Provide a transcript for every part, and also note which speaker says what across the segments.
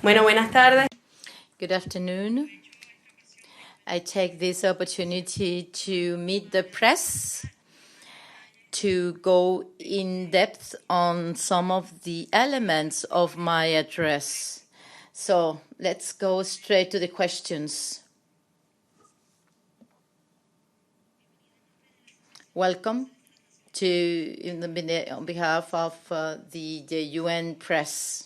Speaker 1: Bueno, buenas tardes.
Speaker 2: Good afternoon. I take this opportunity to meet the press, to go in depth on some of the elements of my address. So let's go straight to the questions. Welcome on behalf of the UN press.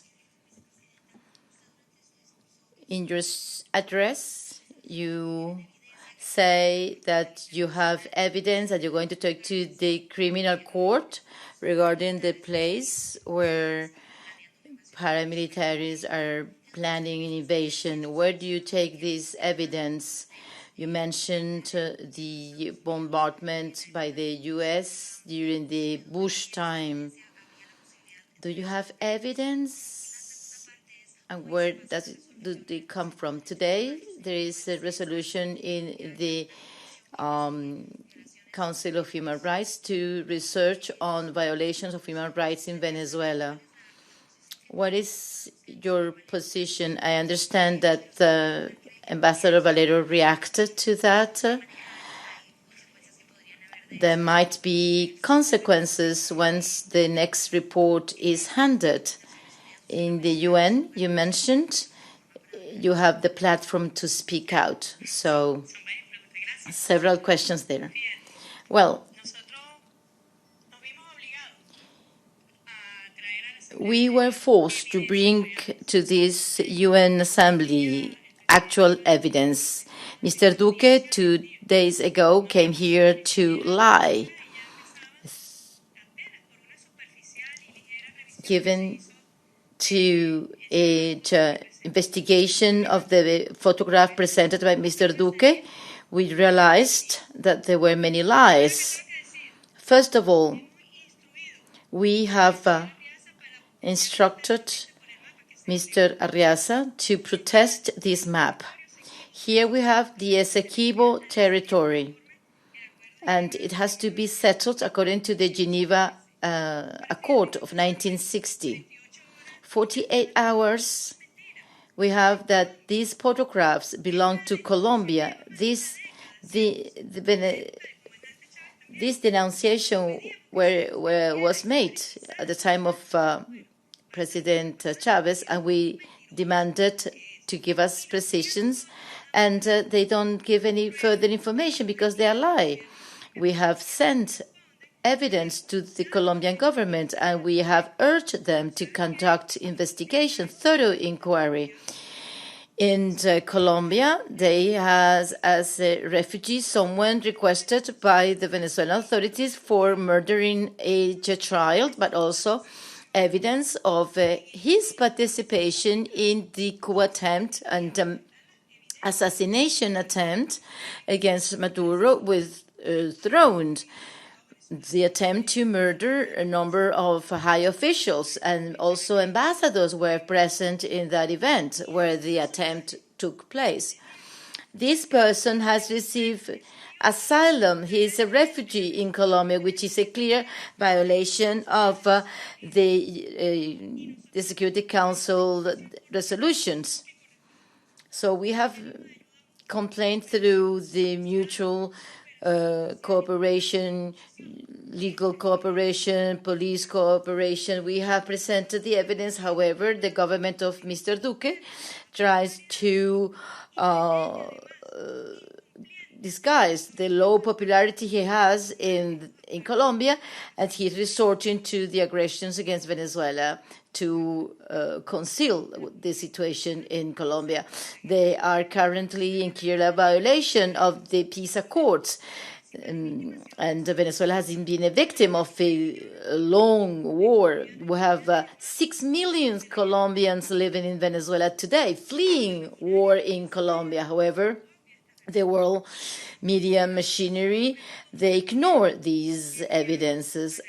Speaker 2: In your address, you say that you have evidence that you're going to talk to the criminal court regarding the place where paramilitaries are planning an invasion. Where do you take this evidence? You mentioned the bombardment by the U.S. during the Bush time. Do you have evidence? And where do they come from? Today, there is a resolution in the Council of Human Rights to research on violations of human rights in Venezuela. What is your position? I understand that Ambassador Valero reacted to that. There might be consequences once the next report is handed. In the UN, you mentioned, you have the platform to speak out. So, several questions there. Well, we were forced to bring to this UN Assembly actual evidence. Mr. Duque, 2 days ago, came here to lie, given to an investigation of the photograph presented by Mr. Duque. We realized that there were many lies. First of all, we have instructed Mr. Arriaza to protest this map. Here we have the Essequibo territory, and it has to be settled according to the Geneva Accord of 1960. 48 hours, we have that these photographs belong to Colombia. This denunciation was made at the time of President Chavez, and we demanded to give us precisions, and they don't give any further information because they are lying. We have sent evidence to the Colombian government, and we have urged them to conduct investigation, thorough inquiry. In Colombia, they has as a refugee someone requested by the Venezuelan authorities for murdering a child, but also evidence of his participation in the coup attempt and assassination attempt against Maduro with drones. The attempt to murder a number of high officials and also ambassadors were present in that event where the attempt took place. This person has received asylum. He is a refugee in Colombia, which is a clear violation of the Security Council resolutions. So we have complained through the mutual cooperation, legal cooperation, police cooperation. We have presented the evidence. However, the government of Mr. Duque tries to disguise the low popularity he has in Colombia, and he's resorting to the aggressions against Venezuela to conceal the situation in Colombia. They are currently in clear violation of the peace accords, and Venezuela has been a victim of a long war. We have 6 million Colombians living in Venezuela today, fleeing war in Colombia. However, the world media machinery, they ignore these evidences.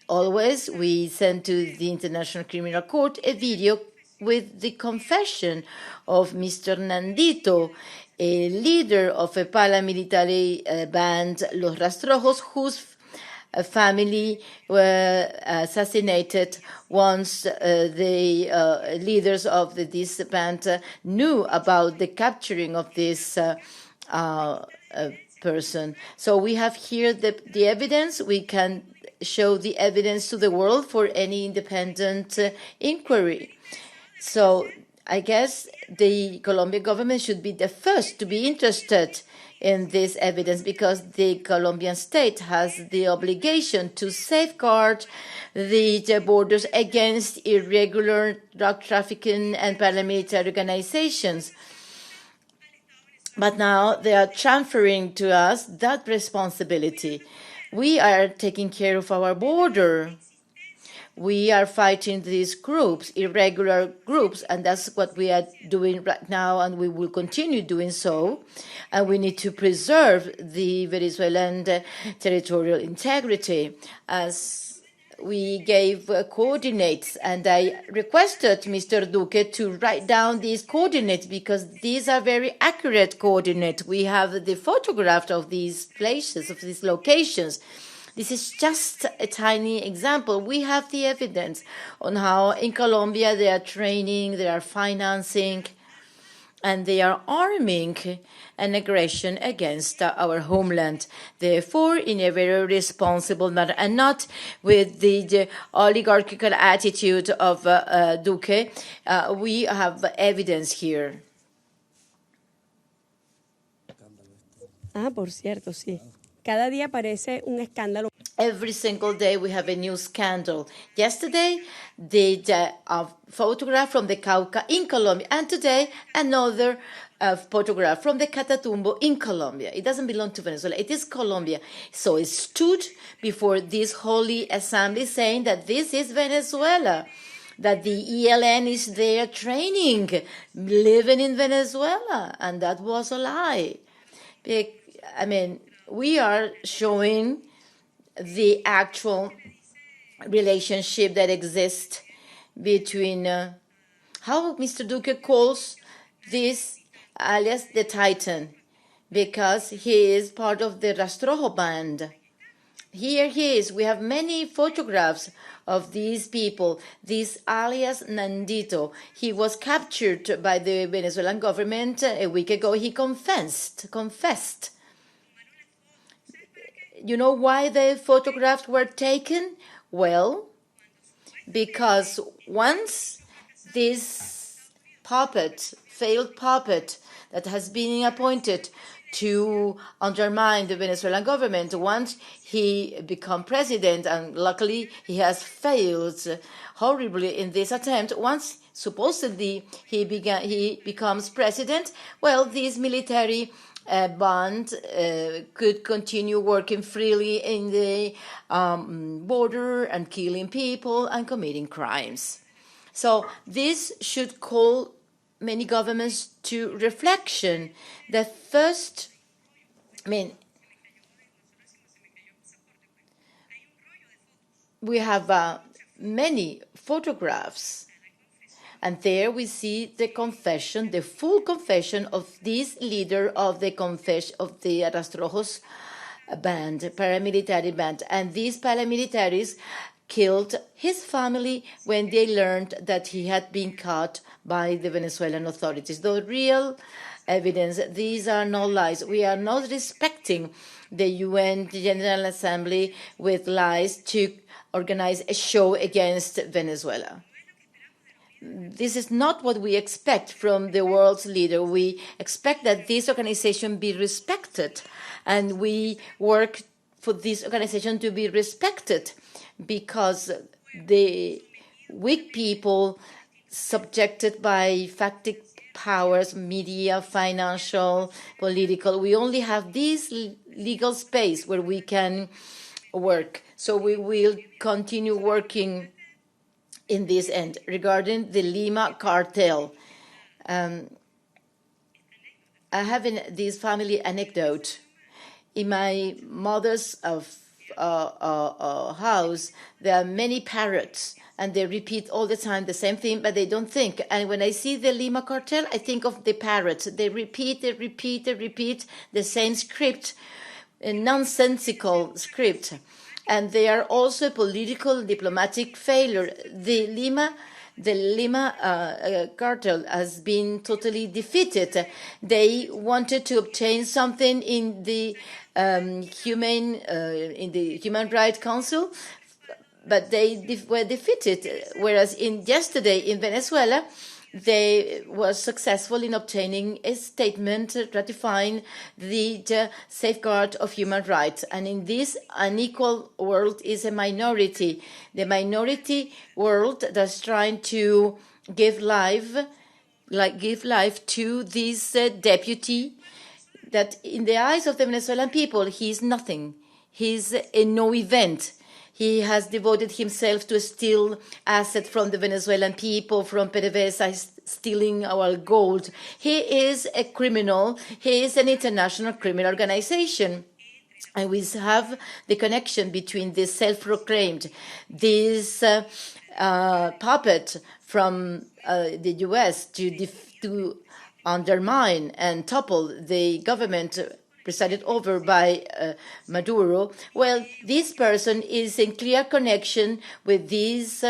Speaker 2: Always, we send to the International Criminal Court a video with the confession of Mr. Nandito, a leader of a paramilitary band, Los Rastrojos, whose a family were assassinated once the leaders of this band knew about the capturing of this person. So we have here the evidence. We can show the evidence to the world for any independent inquiry. So I guess the Colombian government should be the first to be interested in this evidence, because the Colombian state has the obligation to safeguard the borders against irregular drug trafficking and paramilitary organizations. But now they are transferring to us that responsibility. We are taking care of our border. We are fighting these groups, irregular groups, and that's what we are doing right now, and we will continue doing so. And we need to preserve the Venezuelan territorial integrity. As we gave coordinates, and I requested Mr. Duque to write down these coordinates, because these are very accurate coordinates. We have the photograph of these places, of these locations. This is just a tiny example. We have the evidence on how in Colombia they are training, they are financing, and they are arming an aggression against our homeland. Therefore, in a very responsible manner, and not with the oligarchical attitude of Duque, we have evidence here.
Speaker 1: Por cierto, sí. Cada día aparece un escándalo.
Speaker 2: Every single day we have a new scandal. Yesterday, the photograph from the Cauca in Colombia, and today another photograph from the Catatumbo in Colombia. It doesn't belong to Venezuela. It is Colombia. So it stood before this holy assembly saying that this is Venezuela, that the ELN is there training, living in Venezuela, and that was a lie. I mean, we are showing the actual relationship that exists between how Mr. Duque calls this alias the Titan, because he is part of the Rastrojo band. Here he is. We have many photographs of these people. This alias Nandito, he was captured by the Venezuelan government a week ago. He confessed. You know why the photographs were taken? Well, because once this failed puppet that has been appointed to undermine the Venezuelan government, once he became president, and luckily he has failed horribly in this attempt, once supposedly he becomes president, well, this military band could continue working freely in the border and killing people and committing crimes. So this should call many governments to reflection. The first, we have many photographs, and there we see the confession, the full confession of this leader of the Rastrojos band, paramilitary band. And these paramilitaries killed his family when they learned that he had been caught by the Venezuelan authorities. The real evidence, these are no lies. We are not respecting the UN General Assembly with lies to organize a show against Venezuela. This is not what we expect from the world's leader. We expect that this organization be respected, and we work for this organization to be respected, because the weak people subjected by factic powers, media, financial, political, we only have this legal space where we can work. So we will continue working in this end. Regarding the Lima cartel, I have this family anecdote. In my mother's house, there are many parrots, and they repeat all the time the same thing, but they don't think. And when I see the Lima cartel, I think of the parrots. They repeat the same script, a nonsensical script. and they are also a political and diplomatic failure. The Lima cartel has been totally defeated. They wanted to obtain something in the Human Rights Council, but they were defeated. Whereas yesterday in Venezuela, they were successful in obtaining a statement ratifying the safeguard of human rights. And in this unequal world is a minority. The minority world that's trying to give life to this deputy that in the eyes of the Venezuelan people, he is nothing. He's a no event. He has devoted himself to steal assets from the Venezuelan people, from PDVSA, stealing our gold. He is a criminal. He is an international criminal organization. And we have the connection between this self-proclaimed, this puppet from the U.S. to undermine and topple the government presided over by Maduro. Well, this person is in clear connection with this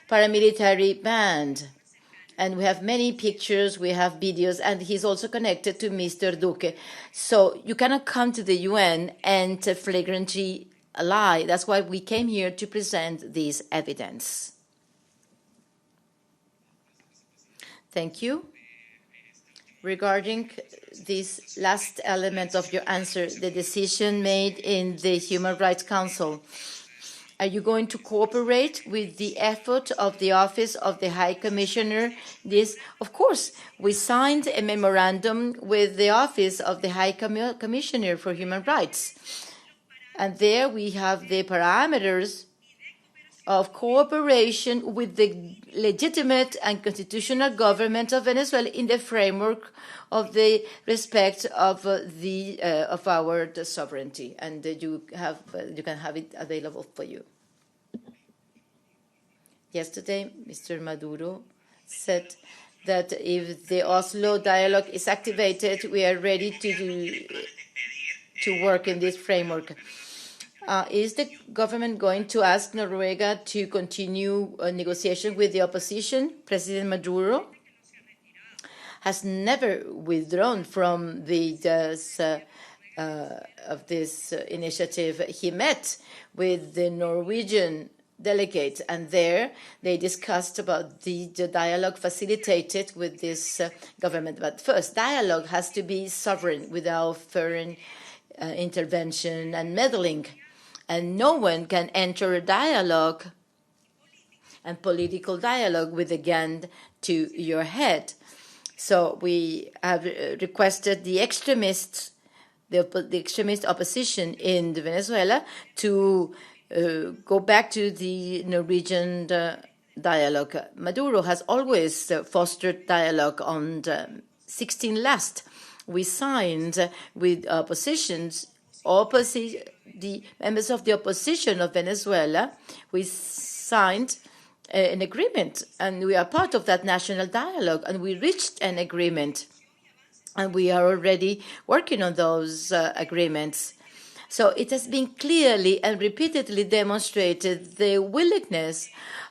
Speaker 2: paramilitary band. And we have many pictures, we have videos, and he's also connected to Mr. Duque. So you cannot come to the UN and flagrantly lie. That's why we came here to present this evidence. Thank you. Regarding this last element of your answer, the decision made in the Human Rights Council, are you going to cooperate with the effort of the Office of the High Commissioner? This, of course, we signed a memorandum with the Office of the High Commissioner for Human Rights. And there we have the parameters of cooperation with the legitimate and constitutional government of Venezuela in the framework of the respect of our sovereignty, and you can have it available for you. Yesterday, Mr. Maduro said that if the Oslo dialogue is activated, we are ready to work in this framework. Is the government going to ask Noruega to continue negotiation with the opposition? President Maduro has never withdrawn from this initiative. He met with the Norwegian delegates, and there they discussed about the dialogue facilitated with this government. But first, dialogue has to be sovereign without foreign intervention and meddling. And no one can enter a dialogue and political dialogue with a gun to your head. So we have requested the extremist opposition in Venezuela to go back to the Norwegian dialogue. Maduro has always fostered dialogue. On the 16 last, we signed with the members of the opposition of Venezuela. We signed an agreement, and we are part of that national dialogue, and we reached an agreement, and we are already working on those agreements. So it has been clearly and repeatedly demonstrated the willingness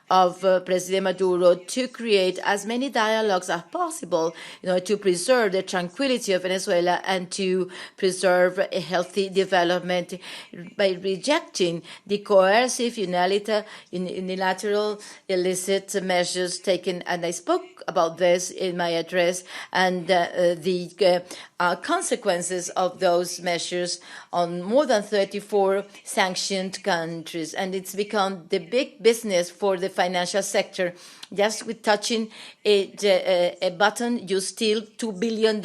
Speaker 2: of President Maduro to create as many dialogues as possible, to preserve the tranquility of Venezuela and to preserve a healthy development by rejecting the coercive, unilateral, illicit measures taken. And I spoke about this in my address, and the consequences of those measures on more than 34 sanctioned countries. And it's become the big business for the financial sector. Just with touching a button, you steal $2 billion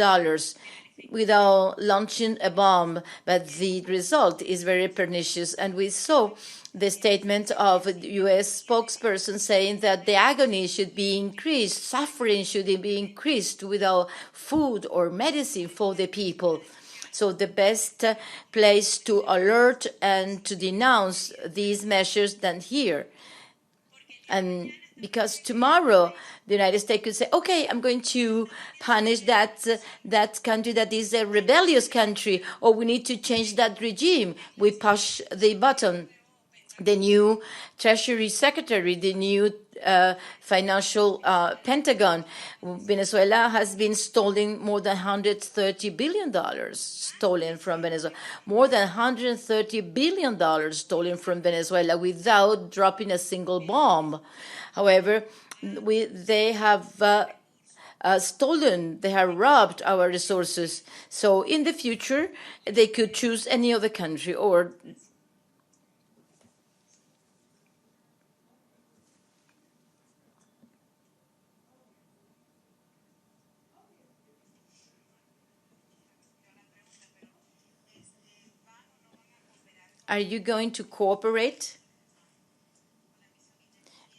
Speaker 2: without launching a bomb. But the result is very pernicious. And we saw the statement of the U.S. spokesperson saying that the agony should be increased, suffering should be increased without food or medicine for the people. So the best place to alert and to denounce these measures than here. And because tomorrow the United States could say, okay, I'm going to punish that country that is a rebellious country, or we need to change that regime. We push the button. the new Treasury Secretary, the new financial Pentagon. Venezuela has been stolen more than $130 billion stolen from Venezuela. More than $130 billion stolen from Venezuela without dropping a single bomb. However, they have stolen, they have robbed our resources. So in the future, they could choose any other country or Are you going to cooperate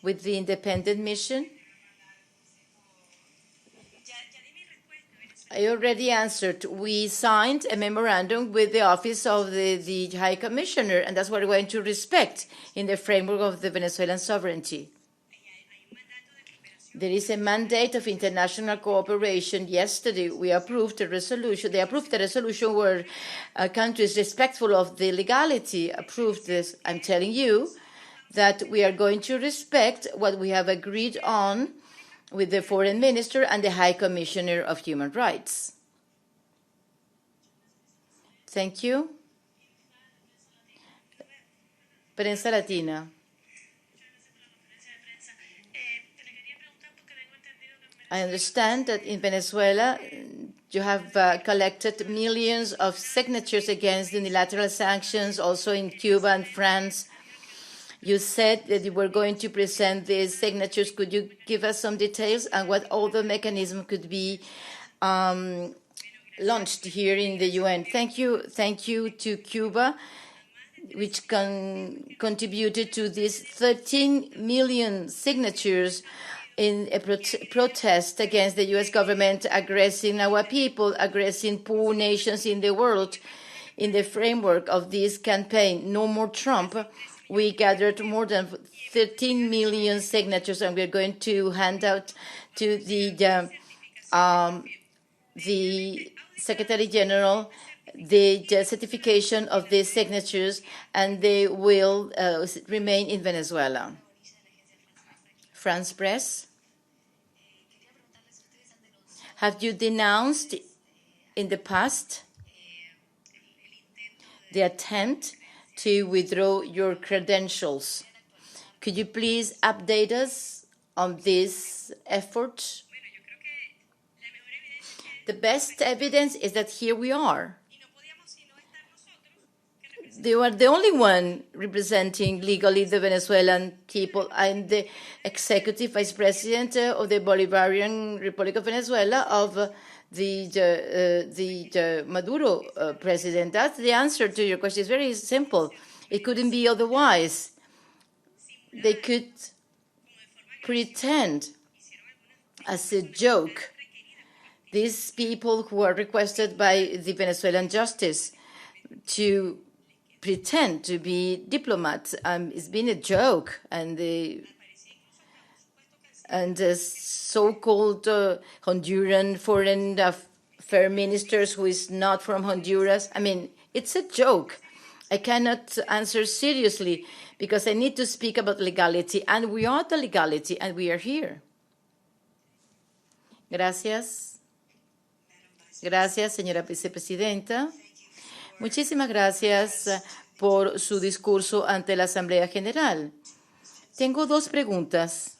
Speaker 2: with the independent mission? I already answered. We signed a memorandum with the Office of the High Commissioner, and that's what we're going to respect in the framework of the Venezuelan sovereignty. There is a mandate of international cooperation. Yesterday, we approved a resolution. They approved the resolution where countries respectful of the legality approved this. I'm telling you that we are going to respect what we have agreed on with the Foreign Minister and the High Commissioner of Human Rights. Thank you. Prensa Latina. I understand that in Venezuela, you have collected millions of signatures against unilateral sanctions, also in Cuba and France. You said that you were going to present these signatures. Could you give us some details on what all the mechanism could be launched here in the UN? Thank you to Cuba, which contributed to these 13 million signatures in a protest against the U.S. government aggressing our people, aggressing poor nations in the world. In the framework of this campaign, No More Trump, we gathered more than 13 million signatures, and we're going to hand out to the Secretary General the certification of these signatures, and they will remain in Venezuela. France Press. Have you denounced in the past the attempt to withdraw your credentials? Could you please update us on this effort? The best evidence is that here we are. They were the only one representing legally the Venezuelan people. I'm the executive vice president of the Bolivarian Republic of Venezuela of the Maduro president. That's the answer to your question. It's very simple. It couldn't be otherwise. They could pretend as a joke. These people who are requested by the Venezuelan justice to pretend to be diplomats. It's been a joke, and the so-called Honduran foreign affairs ministers who is not from Honduras. I mean, it's a joke. I cannot answer seriously because I need to speak about legality, and we are the legality, and we are here. Gracias. Gracias, señora vicepresidenta. Muchísimas gracias por su discurso ante la Asamblea General. Tengo dos preguntas.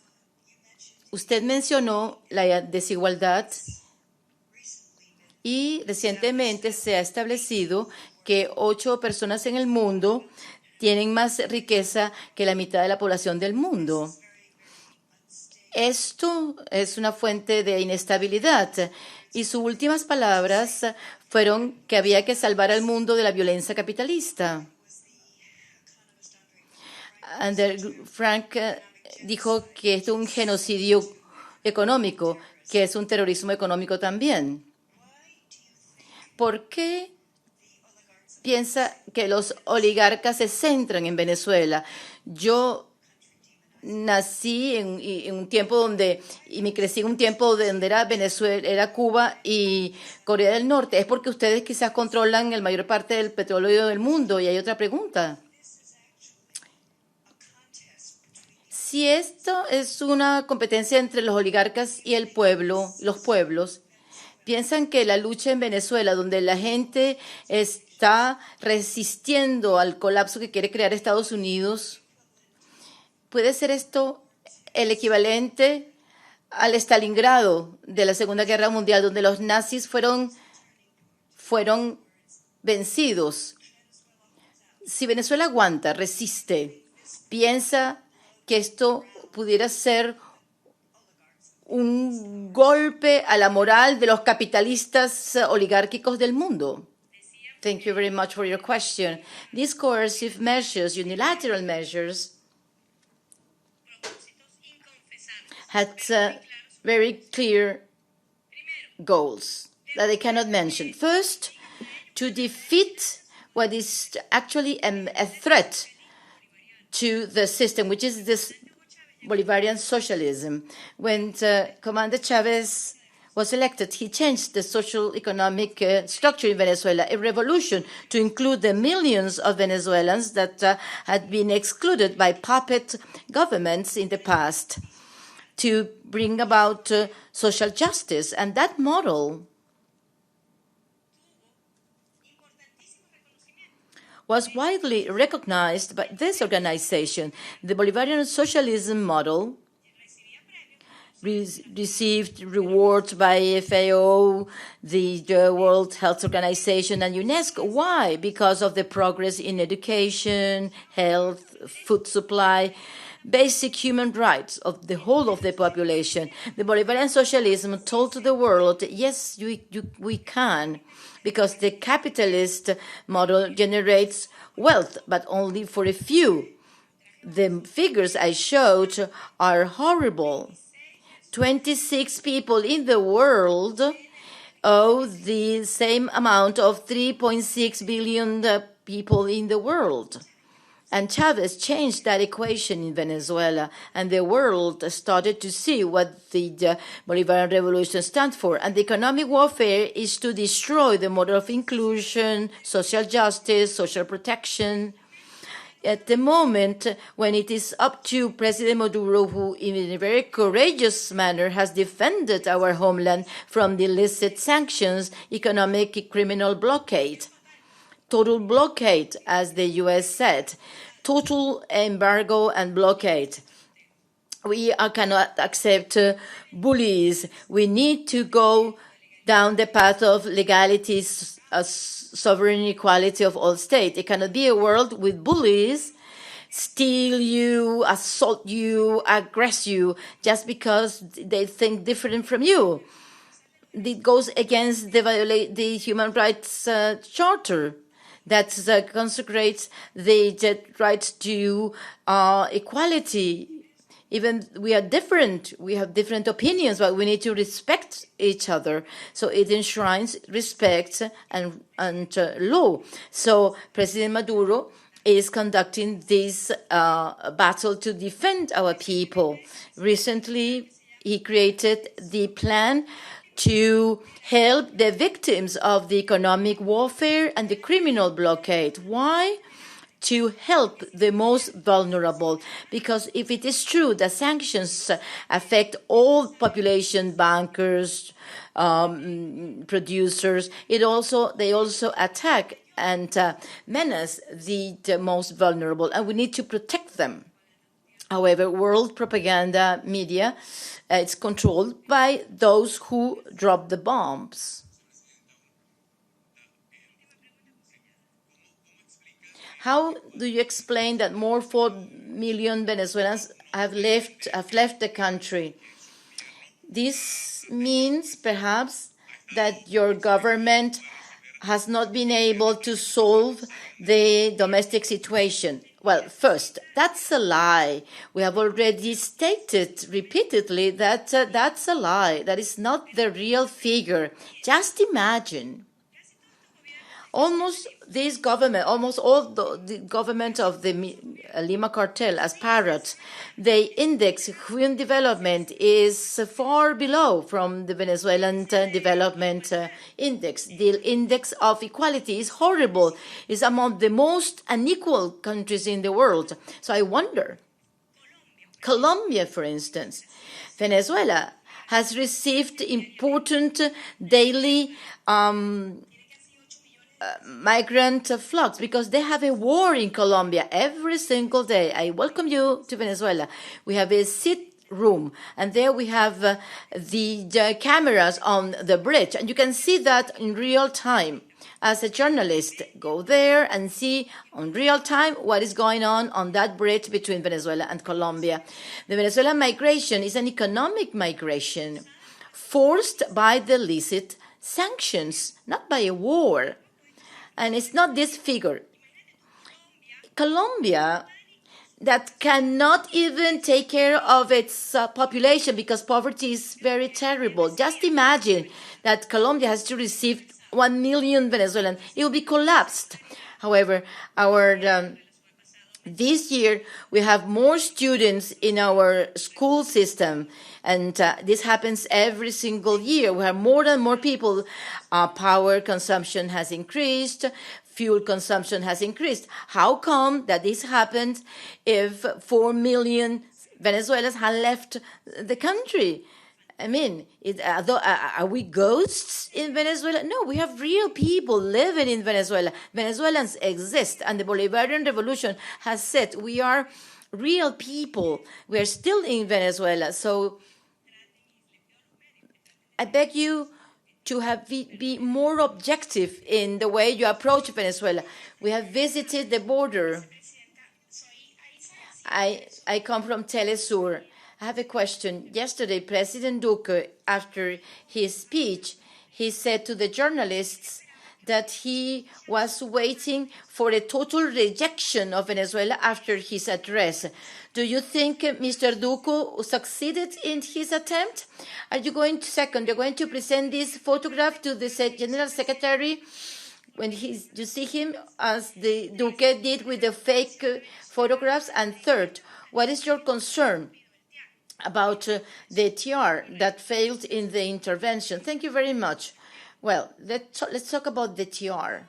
Speaker 2: Usted mencionó la desigualdad y recientemente se ha establecido que 8 personas en el mundo tienen más riqueza que la mitad de la población del mundo. Esto es una fuente de inestabilidad. Y sus últimas palabras fueron que había que salvar al mundo de la violencia capitalista. Frank dijo que esto es un genocidio económico, que es un terrorismo económico también. ¿Por qué piensa que los oligarcas se centran en Venezuela? Yo nací en un tiempo donde, y me crecí en un tiempo donde era Venezuela, era Cuba y Corea del Norte. Es porque ustedes quizás controlan la mayor parte del petróleo del mundo. Y hay otra pregunta. Si esto es una competencia entre los oligarcas y el pueblo, los pueblos, piensan que la lucha en Venezuela, donde la gente está resistiendo al colapso que quiere crear Estados Unidos, ¿puede ser esto el equivalente al Stalingrado de la Segunda Guerra Mundial, donde los nazis fueron vencidos? Si Venezuela aguanta, resiste, piensa que esto pudiera ser un golpe a la moral de los capitalistas oligárquicos del mundo. Thank you very much for your question. These coercive measures, unilateral measures, had very clear goals that they cannot mention. First, to defeat what is actually a threat to the system, which is this Bolivarian socialism. When Commander Chavez was elected, he changed the social economic structure in Venezuela, a revolution to include the millions of Venezuelans that had been excluded by puppet governments in the past, to bring about social justice. And that model was widely recognized by this organization. The Bolivarian socialism model received rewards by FAO, the World Health Organization, and UNESCO. Why? Because of the progress in education, health, food supply, basic human rights of the whole of the population. The Bolivarian socialism told to the world, yes, we can, because the capitalist model generates wealth, but only for a few. The figures I showed are horrible. 26 people in the world owe the same amount of 3.6 billion people in the world. And Chavez changed that equation in Venezuela, and the world started to see what the Bolivarian Revolution stands for. And the economic warfare is to destroy the model of inclusion, social justice, social protection. At the moment when it is up to President Maduro, who in a very courageous manner has defended our homeland from the illicit sanctions, economic criminal blockade, total blockade, as the U.S. said, total embargo and blockade. We cannot accept bullies. We need to go down the path of legality, sovereign equality of all states. It cannot be a world with bullies steal you, assault you, aggress you, just because they think different from you. It goes against the Human Rights Charter that consecrates the right to equality. Even we are different, we have different opinions, but we need to respect each other. So it enshrines respect and law. So President Maduro is conducting this battle to defend our people. Recently, he created the plan to help the victims of the economic warfare and the criminal blockade. Why? To help the most vulnerable. Because if it is true that sanctions affect all population, bankers, producers, they also attack and menace the most vulnerable, and we need to protect them. However, world propaganda media, it's controlled by those who drop the bombs. How do you explain that more 4 million Venezuelans have left the country? This means perhaps that your government has not been able to solve the domestic situation. Well, first, that's a lie. We have already stated repeatedly that that's a lie. That is not the real figure. Just imagine. Almost all the government of the Lima cartel as parrots, they index human development is far below from the Venezuelan development index. The index of equality is horrible. It's among the most unequal countries in the world. So I wonder, Colombia, for instance. Venezuela has received important daily migrant flux because they have a war in Colombia every single day. I welcome you to Venezuela. We have a sit room, and there we have the cameras on the bridge, and you can see that in real time. As a journalist, go there and see on real time what is going on that bridge between Venezuela and Colombia. The Venezuelan migration is an economic migration forced by the illicit sanctions, not by a war. And it's not this figure. Colombia, that cannot even take care of its population because poverty is very terrible. Just imagine that Colombia has to receive 1 million Venezuelans. It will be collapsed. However, this year we have more students in our school system, and this happens every single year. We have more and more people. Power consumption has increased. Fuel consumption has increased. How come that this happened if 4 million Venezuelans have left the country? I mean, are we ghosts in Venezuela? No, we have real people living in Venezuela. Venezuelans exist, and the Bolivarian Revolution has said we are real people. We are still in Venezuela. So I beg you to be more objective in the way you approach Venezuela. We have visited the border. I come from Telesur. I have a question. Yesterday, President Duque, after his speech, he said to the journalists that he was waiting for a total rejection of Venezuela after his address. Do you think Mr. Duque succeeded in his attempt? Are you going to present this photograph to the General Secretary when you see him as the Duque did with the fake photographs? And third, what is your concern about the TR that failed in the intervention? Thank you very much. Well, let's talk about the TR.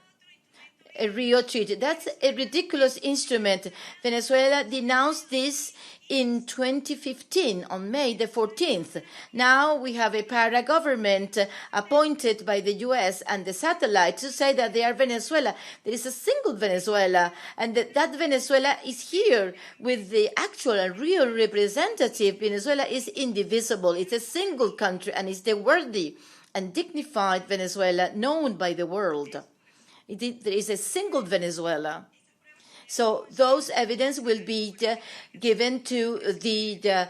Speaker 2: A Rio Treaty. That's a ridiculous instrument. Venezuela denounced this in 2015 on May the 14th. Now we have a para-government appointed by the U.S. and the satellites to say that they are Venezuela. There is a single Venezuela, and that Venezuela is here with the actual and real representative. Venezuela is indivisible. It's a single country, and it's the worthy and dignified Venezuela known by the world. There is a single Venezuela. So those evidence will be given to the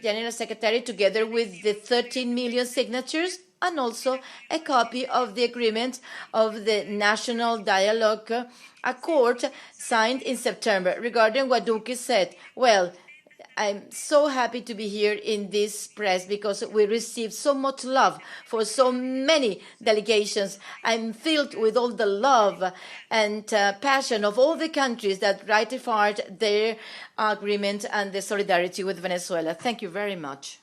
Speaker 2: General Secretary together with the 13 million signatures, and also a copy of the agreement of the National Dialogue Accord signed in September. Regarding what Duque said, well, I'm so happy to be here in this press because we received so much love for so many delegations. I'm filled with all the love and passion of all the countries that ratified their agreement and the solidarity with Venezuela. Thank you very much.